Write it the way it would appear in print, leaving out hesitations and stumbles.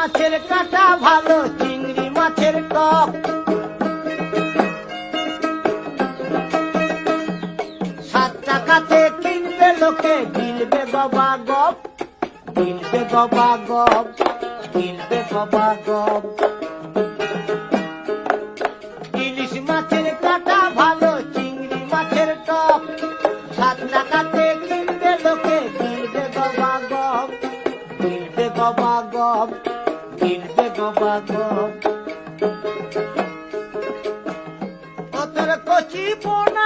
মাছের কাঁটা ভালো, চিংড়ি মাছের টক। সাত টাকাতে কিনবে লোকে, গিলবে গবা গপ, গিলবে গবা গপ, গিলবে গবা গপ। ইলিশ মাছের কাঁটা ভালো, চিংড়ি মাছের টক। 7 টাকাতে কিনবে লোকে, গিলবে গবা গপ, গিলবে গবা গপ, গিলবে গবা গপ। তোর কচি পোনা